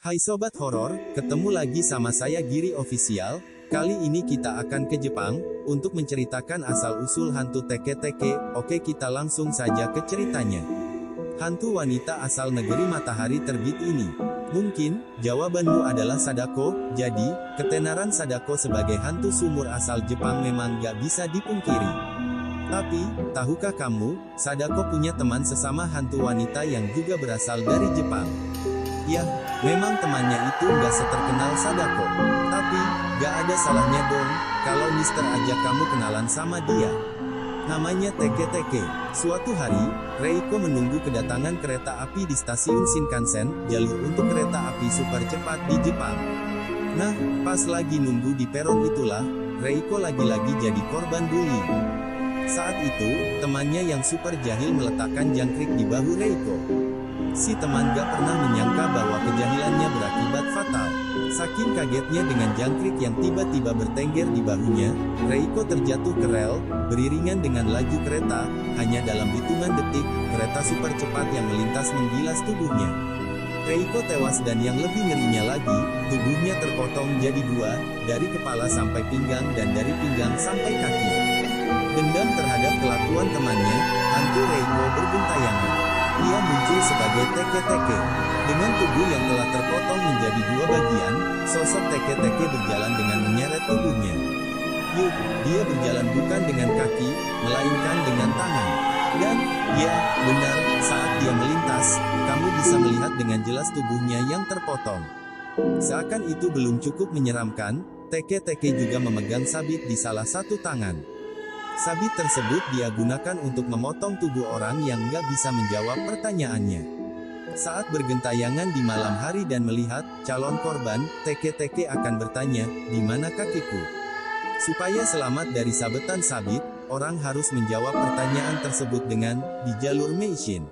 Hai Sobat Horor, ketemu lagi sama saya Giri Official. Kali ini kita akan ke Jepang, untuk menceritakan asal-usul hantu teke-teke. Oke, kita langsung saja ke ceritanya. Hantu wanita asal negeri matahari terbit ini. Mungkin, jawabanmu adalah Sadako. Jadi, ketenaran Sadako sebagai hantu sumur asal Jepang memang gak bisa dipungkiri. Tapi, tahukah kamu, Sadako punya teman sesama hantu wanita yang juga berasal dari Jepang. Ya, memang temannya itu nggak seterkenal Sadako. Tapi, gak ada salahnya dong, kalau Mister ajak kamu kenalan sama dia. Namanya Teke-Teke. Suatu hari, Reiko menunggu kedatangan kereta api di stasiun Shinkansen, jalur untuk kereta api super cepat di Jepang. Nah, pas lagi nunggu di peron itulah, Reiko lagi-lagi jadi korban bully. Saat itu, temannya yang super jahil meletakkan jangkrik di bahu Reiko. Si teman gak pernah menyangka bahwa kejahilannya berakibat fatal. Saking kagetnya dengan jangkrik yang tiba-tiba bertengger di bahunya, Reiko terjatuh ke rel, beriringan dengan laju kereta. Hanya dalam hitungan detik, kereta super cepat yang melintas menggilas tubuhnya. Reiko tewas dan yang lebih ngerinya lagi, tubuhnya terpotong jadi dua, dari kepala sampai pinggang dan dari pinggang sampai kaki. Dendam terhadap kelakuan temannya, hantu Reiko bergentayangan. Ia muncul sebagai Teke-Teke. Dengan tubuh yang telah terpotong menjadi dua bagian, sosok Teke-Teke berjalan dengan menyeret tubuhnya. Yuk, dia berjalan bukan dengan kaki, melainkan dengan tangan. Dan, ya, benar, saat dia melintas, kamu bisa melihat dengan jelas tubuhnya yang terpotong. Seakan itu belum cukup menyeramkan, Teke-Teke juga memegang sabit di salah satu tangan. Sabit tersebut dia gunakan untuk memotong tubuh orang yang nggak bisa menjawab pertanyaannya. Saat bergentayangan di malam hari dan melihat calon korban, Teke-Teke akan bertanya, "Di mana kakiku?" Supaya selamat dari sabetan sabit, orang harus menjawab pertanyaan tersebut dengan, "Di jalur Meishin."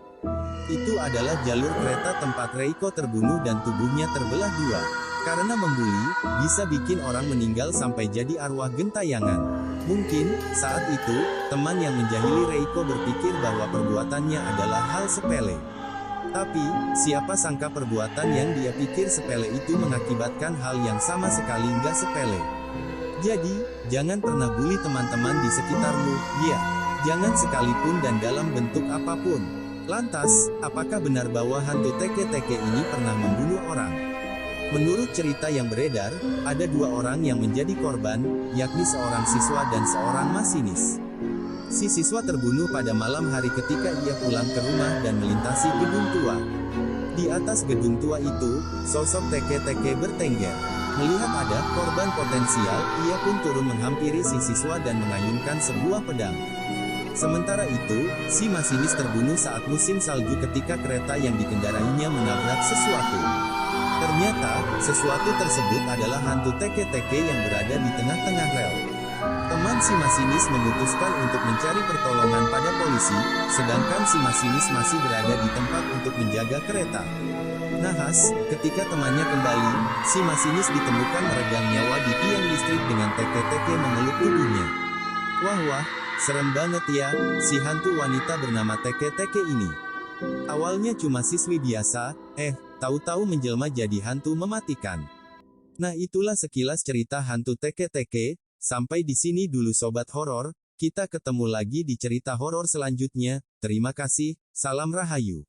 Itu adalah jalur kereta tempat Reiko terbunuh dan tubuhnya terbelah dua. Karena membuli, bisa bikin orang meninggal sampai jadi arwah gentayangan. Mungkin, saat itu, teman yang menjahili Reiko berpikir bahwa perbuatannya adalah hal sepele. Tapi, siapa sangka perbuatan yang dia pikir sepele itu mengakibatkan hal yang sama sekali nggak sepele. Jadi, jangan pernah bully teman-teman di sekitarmu, ya. Jangan sekalipun dan dalam bentuk apapun. Lantas, apakah benar bahwa hantu Teke-Teke ini pernah membunuh orang? Menurut cerita yang beredar, ada dua orang yang menjadi korban, yakni seorang siswa dan seorang masinis. Si siswa terbunuh pada malam hari ketika ia pulang ke rumah dan melintasi gedung tua. Di atas gedung tua itu, sosok Teke-Teke bertengger. Melihat ada korban potensial, ia pun turun menghampiri si siswa dan mengayunkan sebuah pedang. Sementara itu, si masinis terbunuh saat musim salju ketika kereta yang dikendarainya menabrak sesuatu. Ternyata, sesuatu tersebut adalah hantu Teke-Teke yang berada di tengah-tengah rel. Teman si masinis memutuskan untuk mencari pertolongan pada polisi, sedangkan si masinis masih berada di tempat untuk menjaga kereta. Nahas, ketika temannya kembali, si masinis ditemukan meregang nyawa di tiang listrik dengan Teke-Teke memeluk tubuhnya. Wah, serem banget ya, si hantu wanita bernama Teke-Teke ini. Awalnya cuma siswi biasa, tahu-tahu menjelma jadi hantu mematikan. Nah, itulah sekilas cerita hantu Teke-Teke. Sampai di sini dulu Sobat Horor, kita ketemu lagi di cerita horor selanjutnya. Terima kasih, salam rahayu.